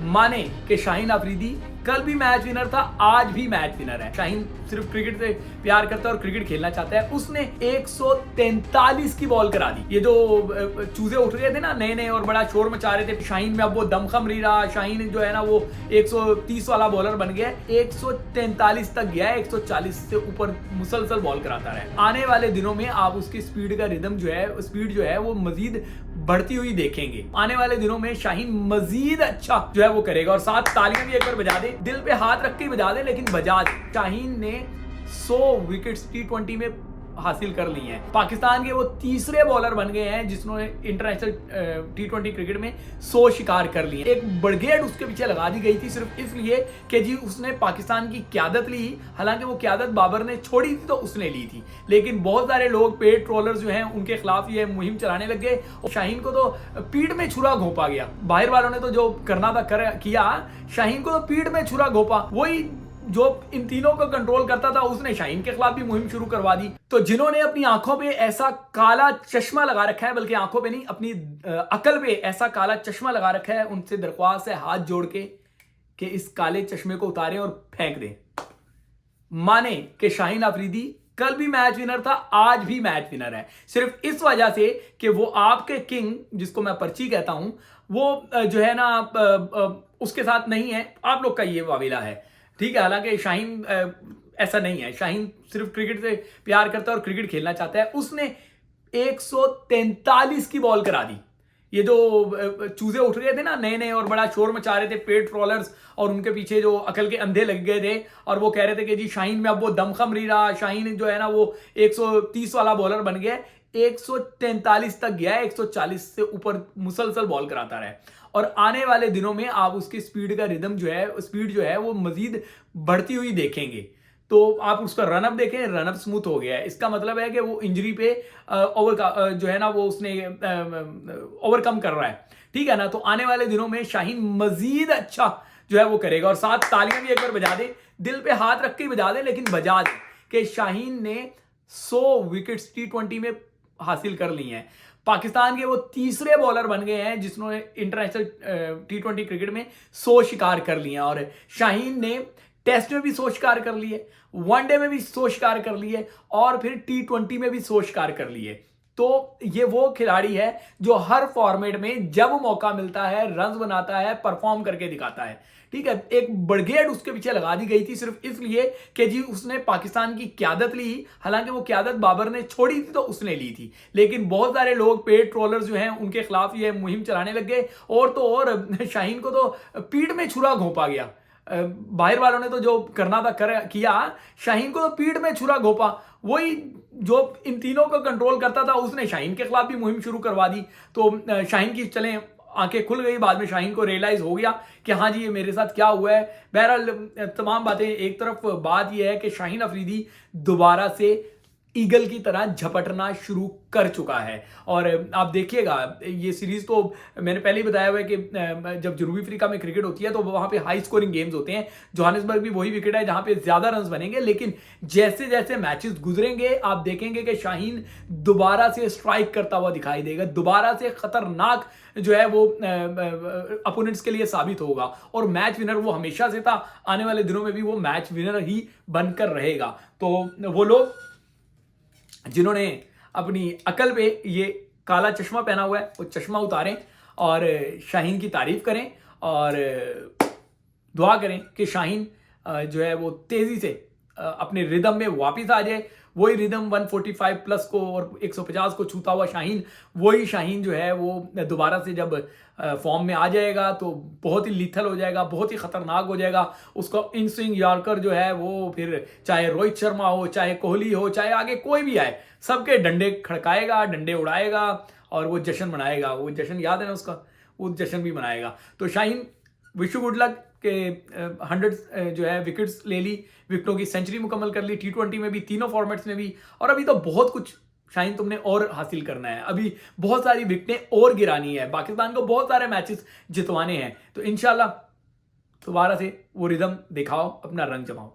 माने कि शाहीन अफरीदी कल भी मैच विनर था, आज भी मैच विनर है। शाहीन सिर्फ क्रिकेट से प्यार करता है और क्रिकेट खेलना चाहता है। उसने 143 की बॉल करा दी। ये जो चूजे उठ रहे थे ना नए नए और बड़ा शोर मचा रहे थे शाहीन में, अब वो दमखम नहीं रहा। शाहीन जो है ना वो 130 वाला बॉलर बन गया। 143 तक गया, 140 से ऊपर मुसलसल बॉल कराता रहा। आने वाले दिनों में आप उसकी स्पीड का रिदम जो है, स्पीड जो है वो मजीद बढ़ती हुई देखेंगे। आने वाले दिनों में शाहीन मजीद अच्छा जो है वो करेगा। और साथ तालियां भी एक बार बजा दे, दिल पे हाथ रख के बजा दे, लेकिन बजा दे। शाहीन ने 100 विकेट्स T20 में हासिल कर ली हैं। पाकिस्तान के वो तीसरे बॉलर बन गए हैं जिन्होंने इंटरनेशनल T20 क्रिकेट में 100 शिकार कर लिए। एक ब्रिगेड उसके पीछे लगा दी गई थी सिर्फ इसलिए कि जी उसने पाकिस्तान की क़यादत ली। हालांकि वो क़यादत बाबर ने छोड़ी थी तो उसने ली थी, लेकिन बहुत सारे लोग पेड ट्रोलर्स जो हैं उनके खिलाफ ये मुहिम चलाने लग गए। शाहीन को तो पीठ में छुरा घोंपा गया। बाहर वालों ने तो जो करना था किया, शाहीन को तो पीठ में छुरा घोंपा। वही जो इन तीनों को कंट्रोल करता था उसने शाहीन के खिलाफ भी मुहिम शुरू करवा दी। तो जिन्होंने अपनी आंखों पे ऐसा काला चश्मा लगा रखा है, बल्कि आंखों पे नहीं अपनी अकल पे ऐसा काला चश्मा लगा रखा है, उनसे दरख्वास्त है हाथ जोड़ के कि इस काले चश्मे को उतारें और फेंक दें। माने कि शाहीन अफरीदी कल भी मैच विनर था, आज भी मैच विनर है। सिर्फ इस वजह से कि वो आपके किंग, जिसको मैं पर्ची कहता हूं, वो जो है ना उसके साथ नहीं है। आप लोग का ये वाविला है, ठीक है। हालांकि शाहीन ऐसा नहीं है। शाहीन सिर्फ क्रिकेट से प्यार करता है और क्रिकेट खेलना चाहता है। उसने 143 की बॉल करा दी। ये जो चूजे उठ रहे थे ना नए नए और बड़ा शोर मचा रहे थे पेड ट्रोलर्स, और उनके पीछे जो अकल के अंधे लग गए थे और वो कह रहे थे कि जी शाहीन में अब वो दमखम नहीं रहा। शाहीन जो है ना वो 130 वाला बॉलर बन गया। 143 तक गया, 140 से ऊपर मुसलसल बॉल कराता रहा। और आने वाले दिनों में आप उसकी स्पीड का रिदम जो है, स्पीड जो है वो मजीद बढ़ती हुई देखेंगे। तो आप उसका रनअप देखें, रनअप स्मूथ हो गया है। इसका मतलब है कि वो इंजरी पे जो है ना वो उसने ओवरकम कर रहा है, ठीक है ना। तो आने वाले दिनों में शाहीन मजीद अच्छा जो है वो करेगा। और साथ तालियां भी एक बार बजा दे, दिल पे हाथ रख के बजा दे, लेकिन बजा दे कि शाहीन ने 100 विकेट्स T20 में हासिल कर ली हैं। पाकिस्तान के वो तीसरे बॉलर बन गए हैं जिन्होंने इंटरनेशनल T20 क्रिकेट में 100 शिकार कर लिए हैं। और शाहीन ने टेस्ट में भी 100 शिकार कर लिए, वनडे में भी 100 शिकार कर लिए, और फिर T20 में भी 100 शिकार कर लिए। तो ये वो खिलाड़ी है जो हर फॉर्मेट में जब मौका मिलता है रन्स बनाता है, परफॉर्म करके दिखाता है, ठीक है। एक ब्रिगेड उसके पीछे लगा दी गई थी सिर्फ इसलिए कि जी उसने पाकिस्तान की क़यादत ली। हालांकि वो क़यादत बाबर ने छोड़ी थी तो उसने ली थी, लेकिन बहुत सारे लोग पेड ट्रोलर्स जो हैं उनके खिलाफ ये मुहिम चलाने लग गए। और तो और शाहीन को तो पीठ में छुरा घोंपा गया। बाहर वालों ने तो जो करना था किया, शाहीन को तो पीठ में छुरा घोंपा। वही जो इन तीनों को कंट्रोल करता था उसने शाहीन के खिलाफ भी मुहिम शुरू करवा दी। तो शाहीन की चलें आंखें खुल गई। बाद में शाहीन को रियलाइज हो गया कि हाँ जी ये मेरे साथ क्या हुआ है। बहरहाल तमाम बातें एक तरफ, बात यह है कि शाहीन अफरीदी दोबारा से ईगल की तरह झपटना शुरू कर चुका है। और आप देखिएगा ये सीरीज तो मैंने पहले ही बताया हुआ है कि जब जनूबी अफ्रीका में क्रिकेट होती है तो वहां पे हाई स्कोरिंग गेम्स होते हैं। जोहानिसबर्ग भी वही विकेट है जहां पे ज्यादा रन्स बनेंगे, लेकिन जैसे जैसे मैचेस गुजरेंगे आप देखेंगे कि शाहीन दोबारा से स्ट्राइक करता हुआ दिखाई देगा, दोबारा से खतरनाक जो है वो अपोनेंट्स के लिए साबित होगा। और मैच विनर वो हमेशा से था, आने वाले दिनों में भी वो मैच विनर ही बनकर रहेगा। तो वो लोग जिन्होंने अपनी अकल पे ये काला चश्मा पहना हुआ है वो चश्मा उतारें और शाहीन की तारीफ करें और दुआ करें कि शाहीन जो है वो तेजी से अपने रिदम में वापस आ जाए। वही रिदम 145 प्लस को और 150 को छूता हुआ शाहीन, वही शाहीन जो है वो दोबारा से जब फॉर्म में आ जाएगा तो बहुत ही लीथल हो जाएगा, बहुत ही खतरनाक हो जाएगा। उसका इन स्विंग यॉर्कर जो है वो फिर चाहे रोहित शर्मा हो, चाहे कोहली हो, चाहे आगे कोई भी आए, सबके डंडे खड़काएगा, डंडे उड़ाएगा और वो जश्न मनाएगा। वो जश्न याद है ना उसका, वो जश्न भी मनाएगा। तो Shaheen wish you good luck के 100 जो है विकेट्स ले ली, विकेटों की सेंचुरी मुकम्मल कर ली T20 में भी, तीनों फॉर्मेट्स में भी। और अभी तो बहुत कुछ शाहीन तुमने और हासिल करना है, अभी बहुत सारी विकेटें और गिरानी है, पाकिस्तान को बहुत सारे मैचेस जितवाने हैं। तो इंशाल्लाह दोबारा से वो रिदम दिखाओ, अपना रंग जमाओ।